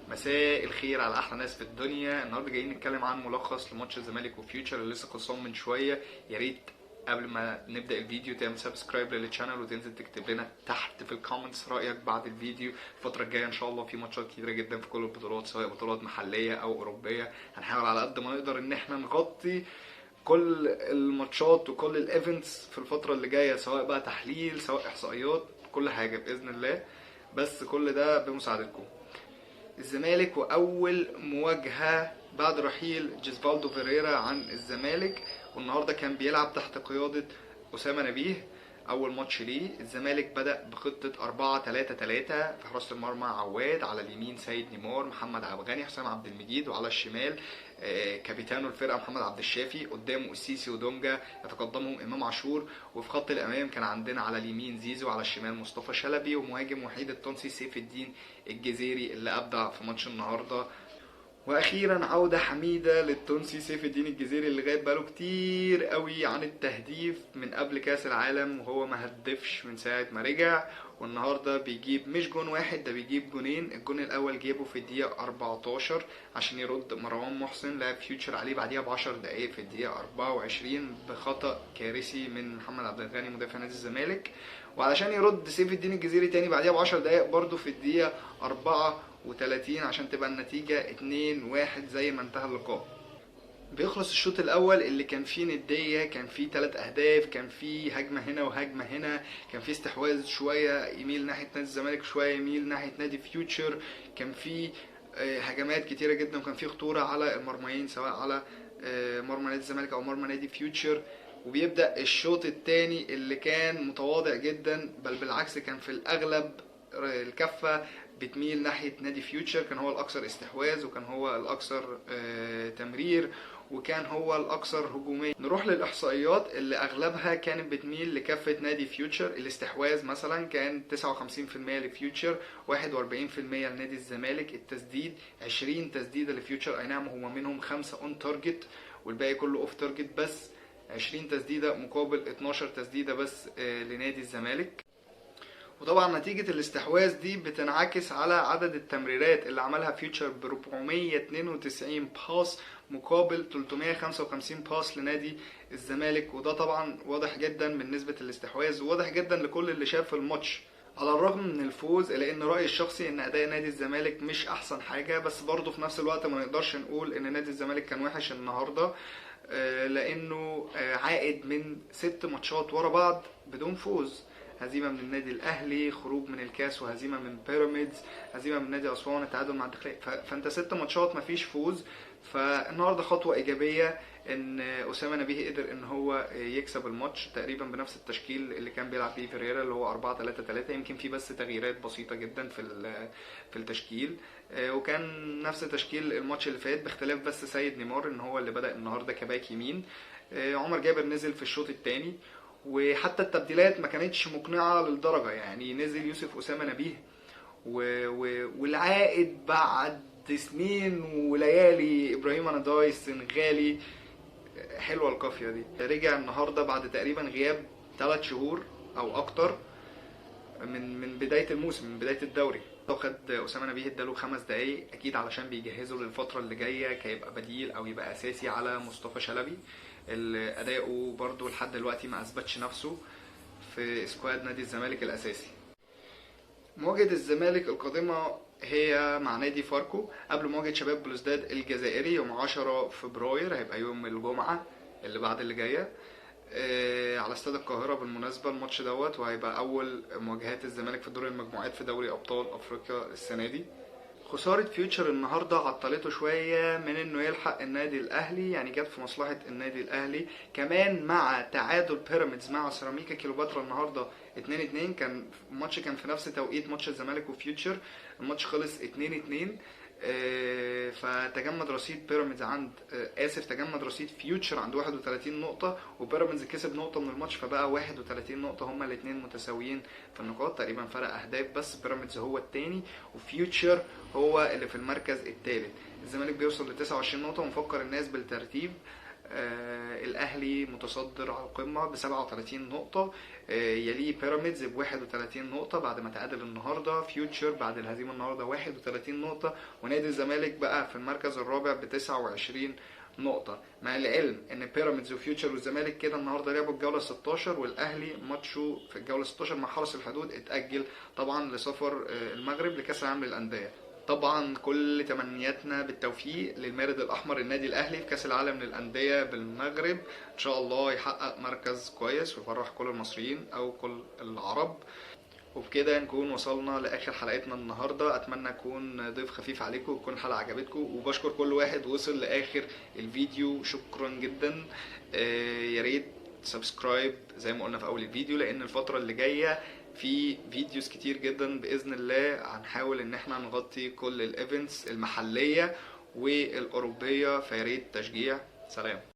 مساء الخير على احلى ناس في الدنيا. النهارده جايين نتكلم عن ملخص لماتش الزمالك وفيوتشر اللي لسه خلصان من شويه. يا ريت قبل ما نبدا الفيديو تعمل سبسكرايب للشانل وتنزل تكتب لنا تحت في الكومنتس رايك بعد الفيديو. الفتره الجايه ان شاء الله في ماتشات كتيره جدا في كل البطولات، سواء بطولات محليه او اوروبيه. هنحاول على قد ما نقدر ان احنا نغطي كل الماتشات وكل الايفنتس في الفتره اللي جايه، سواء بقى تحليل سواء احصائيات، كل حاجه باذن الله، بس كل ده بمساعدتكم. الزمالك واول مواجهه بعد رحيل جيسفالدو فيريرا عن الزمالك، والنهارده كان بيلعب تحت قياده اسامه نبيه. اول ماتش ليه الزمالك بدا بخطه 4-3-3. في حراسه المرمى عواد، على اليمين سيد نيمار، محمد عبد الغني، حسام عبد المجيد، وعلى الشمال كابيتانو الفرقه محمد عبد الشافي. قدامه السيسي ودونجا، يتقدمهم امام عاشور. وفي خط الامام كان عندنا على اليمين زيزو، على الشمال مصطفى شلبي، ومهاجم وحيد التونسي سيف الدين الجزيري اللي ابدع في ماتش النهارده. واخيرا عوده حميده للتونسي سيف الدين الجزيري اللي غايب بقاله كتير قوي عن التهديف من قبل كاس العالم، وهو ما هدفش من ساعه ما رجع. والنهارده بيجيب مش جون واحد، ده بيجيب جونين. الجون الاول جابه في الدقيقه 14 عشان يرد مروان محسن لاعب فيوتشر عليه بعديها ب10 دقائق في الدقيقه 24 بخطا كارثي من محمد عبد الغني مدافع نادي الزمالك، وعلشان يرد سيف الدين الجزيري تاني بعديها ب10 دقائق برده في الدقيقه 34 عشان تبقى النتيجة 2-1 زي ما انتهى اللقاء. بيخلص الشوط الاول اللي كان فيه ندية، كان فيه 3 اهداف، كان فيه هجمة هنا وهجمة هنا، كان فيه استحواذ شوية يميل ناحية نادي الزمالك شوية يميل ناحية نادي فيوتشر، كان فيه هجمات كتيرة جدا، وكان فيه خطورة على المرميين سواء على مرمى نادي الزمالك او مرمى نادي فيوتشر. وبيبدأ الشوط الثاني اللي كان متواضع جدا، بل بالعكس كان في الاغلب الكفة بتميل ناحية نادي فيوتشر. كان هو الأكثر استحواذ، وكان هو الأكثر تمرير، وكان هو الأكثر هجوميا. نروح للإحصائيات اللي أغلبها كانت بتميل لكفة نادي فيوتشر. الاستحواذ مثلا كان 59% لفيوتشر، 41% لنادي الزمالك. التسديد 20 تسديدة لفيوتشر، أي نعم هما منهم 5 اون تارجت والباقي كله اوف تارجت، بس 20 تسديدة مقابل 12 تسديدة بس لنادي الزمالك. وطبعا نتيجة الاستحواذ دي بتنعكس على عدد التمريرات اللي عملها فيوتشر ب 492 باس مقابل 355 باس لنادي الزمالك، وده طبعا واضح جدا من نسبة الاستحواذ، وواضح جدا لكل اللي شاف الماتش. على الرغم من الفوز، الا ان رأيي الشخصي ان اداء نادي الزمالك مش احسن حاجة، بس برضه في نفس الوقت ما نقدرش نقول ان نادي الزمالك كان وحش النهاردة، لانه عائد من 6 ماتشات ورا بعض بدون فوز. هزيمه من النادي الاهلي، خروج من الكاس، وهزيمه من بيراميدز، هزيمه من نادي اسوان، التعادل مع الداخليه، فانت 6 ماتشات مفيش فوز. فالنهارده خطوه ايجابيه ان اسامه نبيه قدر ان هو يكسب الماتش تقريبا بنفس التشكيل اللي كان بيلعب بيه فيريرا، اللي هو 4-3-3. يمكن في بس تغييرات بسيطه جدا في التشكيل، وكان نفس تشكيل الماتش اللي فات، باختلاف بس سيد نيمار ان هو اللي بدأ النهارده كباك يمين. عمر جابر نزل في الشوط الثاني، وحتى التبديلات ما كانتش مقنعه للدرجه. يعني نزل يوسف اسامه نبيه والعائد بعد سنين وليالي ابراهيم اناداي السنغالي، حلوه القافيه دي، رجع النهارده بعد تقريبا غياب 3 شهور او اكتر من بدايه الموسم، من بدايه الدوري. خد اسامه نبيه اداله 5 دقايق اكيد علشان بيجهزوا للفتره اللي جايه كيبقى بديل او يبقى اساسي على مصطفى شلبي، اللي اداؤه برضو لحد دلوقتي ما اثبتش نفسه في سكواد نادي الزمالك الاساسي. مواجهه الزمالك القادمه هي مع نادي فاركو قبل مواجهه شباب بلوزداد الجزائري يوم 10 فبراير، هيبقى يوم الجمعه اللي بعد اللي جايه على استاد القاهره بالمناسبه الماتش دوت، وهيبقى اول مواجهات الزمالك في دور المجموعات في دوري ابطال افريقيا السنه دي. خسارة فيوتشر النهاردة عطلته شوية من انه يلحق النادي الاهلي، يعني جت في مصلحة النادي الاهلي كمان مع تعادل بيراميدز مع سيراميكا كيلوباترا النهاردة 2-2. كان الماتش كان في نفس توقيت ماتش الزمالك وفيوتشر، الماتش خلص 2-2. فتجمد رصيد بيراميدز عند تجمد رصيد فيوتشر عند 31 نقطة، وبيراميدز كسب نقطة من الماتش فبقى 31 نقطة، هما الاثنين متساويين في النقاط تقريبا فرق اهداف بس. بيراميدز هو الثاني وفيوتشر هو اللي في المركز الثالث. الزمالك بيوصل ل 29 نقطة ومفكر الناس بالترتيب الاهلي متصدر على القمه ب 37 نقطه، يليه بيراميدز ب 31 نقطه بعد ما تعادل النهارده، فيوتشر بعد الهزيمه النهارده 31 نقطه، ونادي الزمالك بقى في المركز الرابع ب 29 نقطة. مع العلم ان بيراميدز وفيوتشر والزمالك كده النهارده لعبوا الجولة 16، والاهلي ماتشه في الجولة 16 مع حرس الحدود اتأجل طبعا لسفر المغرب لكأس العالم للأندية. طبعا كل تمنياتنا بالتوفيق للمارد الاحمر النادي الاهلي في كاس العالم للانديه بالمغرب، ان شاء الله يحقق مركز كويس ويفرح كل المصريين او كل العرب. وبكده نكون وصلنا لاخر حلقتنا النهارده، اتمنى اكون ضيف خفيف عليكم وتكون الحلقه عجبتكم، وبشكر كل واحد وصل لاخر الفيديو، شكرا جدا. يا ريت سبسكرايب زي ما قلنا في اول الفيديو، لان الفتره اللي جايه في فيديوز كتير جدا باذن الله هنحاول ان احنا نغطي كل الايفنتس المحليه والاوروبيه، فيا ريت تشجيع. سلام.